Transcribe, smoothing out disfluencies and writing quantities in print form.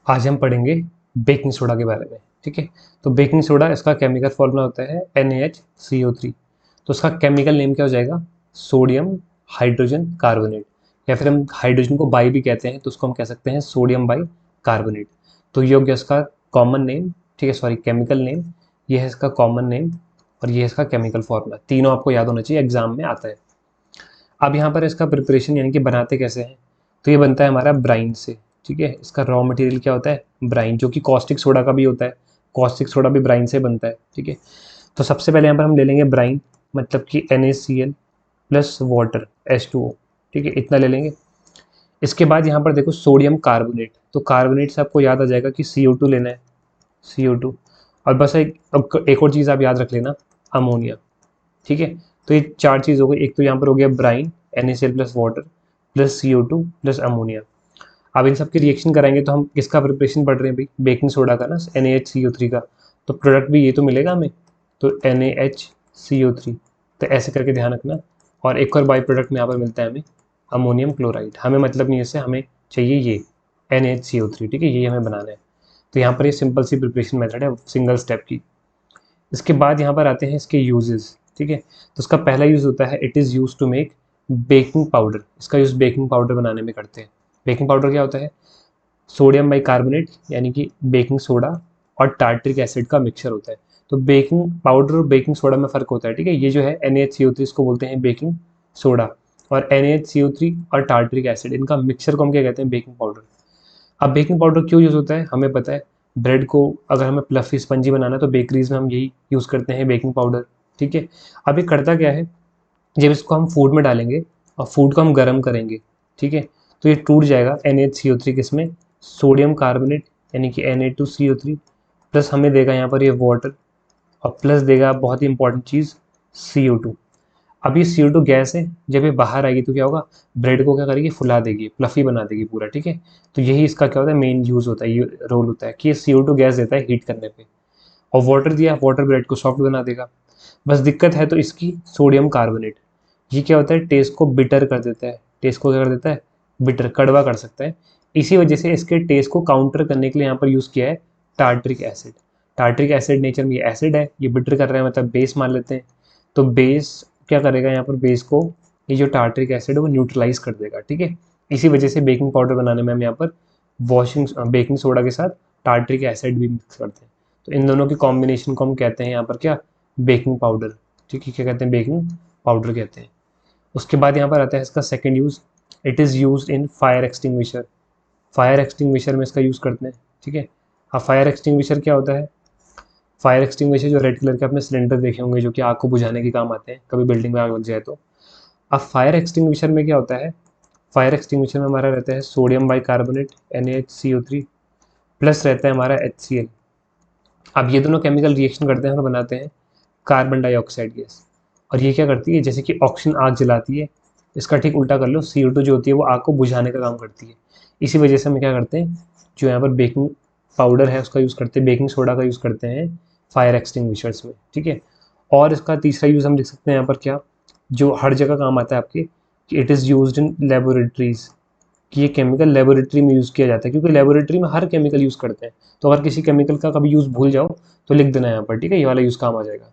आज हम पढ़ेंगे बेकिंग सोडा के बारे में। ठीक है, तो बेकिंग सोडा इसका केमिकल फॉर्मूला होता है NaHCO3। तो इसका केमिकल नेम क्या हो जाएगा? सोडियम हाइड्रोजन कार्बोनेट, या फिर हम हाइड्रोजन को बाई भी कहते हैं तो उसको हम कह सकते हैं सोडियम बाई कार्बोनेट। तो ये हो गया इसका कॉमन नेम, ठीक है, सॉरी केमिकल नेम। ये है इसका कॉमन नेम और ये है इसका केमिकल फॉर्मूला। तीनों आपको याद होना चाहिए, एग्जाम में आता है। अब यहाँ पर इसका प्रिपरेशन यानी कि बनाते कैसे हैं, तो ये बनता है हमारा ब्राइन से। ठीक है, इसका रॉ मटेरियल क्या होता है? ब्राइन, जो कि कॉस्टिक सोडा का भी होता है। कॉस्टिक सोडा भी ब्राइन से बनता है। ठीक है, तो सबसे पहले यहाँ पर हम ले लेंगे ब्राइन, मतलब कि NaCl प्लस वाटर H2O। ठीक है, इतना ले लेंगे। इसके बाद यहाँ पर देखो सोडियम कार्बोनेट, तो कार्बोनेट से आपको याद आ जाएगा कि CO2 लेना है, CO2। और बस एक और चीज़ आप याद रख लेना, अमोनिया। ठीक है, तो ये चार चीज़ हो गई। एक तो यहाँ पर हो गया brine, NaCl plus water plus CO2 plus ammonia. अब इन सब की रिएक्शन कराएंगे तो हम किसका प्रिपरेशन पढ़ रहे हैं भाई? बेकिंग सोडा का ना, NaHCO3 का। तो प्रोडक्ट भी ये तो मिलेगा हमें, तो NaHCO3। तो ऐसे करके ध्यान रखना। और एक और बाई प्रोडक्ट में यहाँ पर मिलता है हमें अमोनियम क्लोराइड। हमें मतलब नहीं, इससे हमें चाहिए ये NaHCO3। ठीक है, ये हमें बनाना है। तो यहाँ पर ये सिंपल सी प्रिपरेशन मेथड है, सिंगल स्टेप की। इसके बाद यहाँ पर आते हैं इसके यूजेस। ठीक है, तो इसका पहला यूज़ होता है it is use to make baking powder. इसका यूज़ बेकिंग पाउडर बनाने में करते हैं। बेकिंग पाउडर क्या होता है? सोडियम बाई कार्बोनेट यानी कि बेकिंग सोडा और टार्ट्रिक एसिड का मिक्सचर होता है। तो बेकिंग पाउडर और बेकिंग सोडा में फ़र्क होता है। ठीक है, ये जो है NaHCO3 इसको बोलते हैं बेकिंग सोडा, और NaHCO3 और टार्ट्रिक एसिड इनका मिक्सचर को हम क्या कहते हैं? Baking powder. अब बेकिंग पाउडर क्यों यूज़ होता है हमें पता है। ब्रेड को अगर हमें प्लफी स्पंजी बनाना है तो बेकरीज में हम यही यूज़ करते हैं, बेकिंग पाउडर। ठीक है, अब ये करता क्या है, जब इसको हम फूड में डालेंगे और फूड को हम गर्म करेंगे, ठीक है, तो ये टूट जाएगा NaHCO3 किसमें? सोडियम कार्बोनेट यानी कि Na2CO3 प्लस हमें देगा यहाँ पर ये वाटर, और प्लस देगा बहुत ही इंपॉर्टेंट चीज़ CO2। अब ये CO2 गैस है, जब ये बाहर आएगी तो क्या होगा? ब्रेड को क्या करेगी? फुला देगी, फ्लफी बना देगी पूरा। ठीक है, तो यही इसका क्या होता है? मेन यूज़ होता है, ये रोल होता है कि ये CO2 गैस देता है हीट करने पे। और वाटर दिया, वाटर ब्रेड को सॉफ्ट बना देगा। बस दिक्कत है तो इसकी सोडियम कार्बोनेट, ये क्या होता है? टेस्ट को बिटर कर देता है। टेस्ट को क्या कर देता है? बिटर, कड़वा कर सकता है। इसी वजह से इसके टेस्ट को काउंटर करने के लिए यहाँ पर यूज़ किया है tartaric acid. Tartaric acid nature में ये एसिड है, ये बिटर कर रहे हैं, मतलब बेस मान लेते हैं। तो बेस क्या करेगा यहाँ पर? बेस को ये जो टार्ट्रिक एसिड है वो न्यूट्रलाइज कर देगा। ठीक है, इसी वजह से बेकिंग पाउडर बनाने में हम यहाँ पर बेकिंग सोडा के साथ टार्ट्रिक एसिड भी मिक्स करते हैं। तो इन दोनों की कॉम्बिनेशन को हम कहते हैं यहाँ पर क्या? Baking powder. ठीक है, क्या कहते हैं? बेकिंग पाउडर कहते हैं। उसके बाद यहाँ पर आता है इसका second use, it is use in fire extinguisher. Fire extinguisher में इसका यूज़ करते हैं। ठीक है, अब फायर एक्सटिंग्विशर क्या होता है? फायर एक्सटिंग्विशर जो रेड कलर के आपने सिलेंडर देखे होंगे जो कि आग को बुझाने के काम आते हैं, कभी बिल्डिंग में आग लग जाए तो। अब फायर एक्सटिंग्विशर में क्या होता है? फायर एक्सटिंग्विशर में हमारा रहता है sodium by carbonate NaHCO3 plus रहता है हमारा HCl। अब ये दोनों केमिकल रिएक्शन करते हैं और बनाते हैं कार्बन डाइऑक्साइड गैस। और ये क्या करती है? जैसे कि ऑक्सीजन आग जलाती है, इसका ठीक उल्टा कर लो, CO2 जो होती है वो आग को बुझाने का काम करती है। इसी वजह से हम क्या करते हैं, जो यहाँ पर बेकिंग पाउडर है उसका यूज़ करते हैं, बेकिंग सोडा का यूज़ करते हैं फायर एक्सटिंग्विशर्स में। ठीक है, और इसका तीसरा यूज़ हम देख सकते हैं यहाँ पर क्या, जो हर जगह काम आता है आपके, कि it is used in laboratories. कि ये केमिकल लेबोरेटरी में यूज़ किया जाता है, क्योंकि लेबोरेटरी में हर केमिकल यूज़ करते हैं। तो अगर किसी केमिकल का कभी यूज़ भूल जाओ तो लिख देना यहाँ पर, ठीक है, ये वाला यूज़ काम आ जाएगा।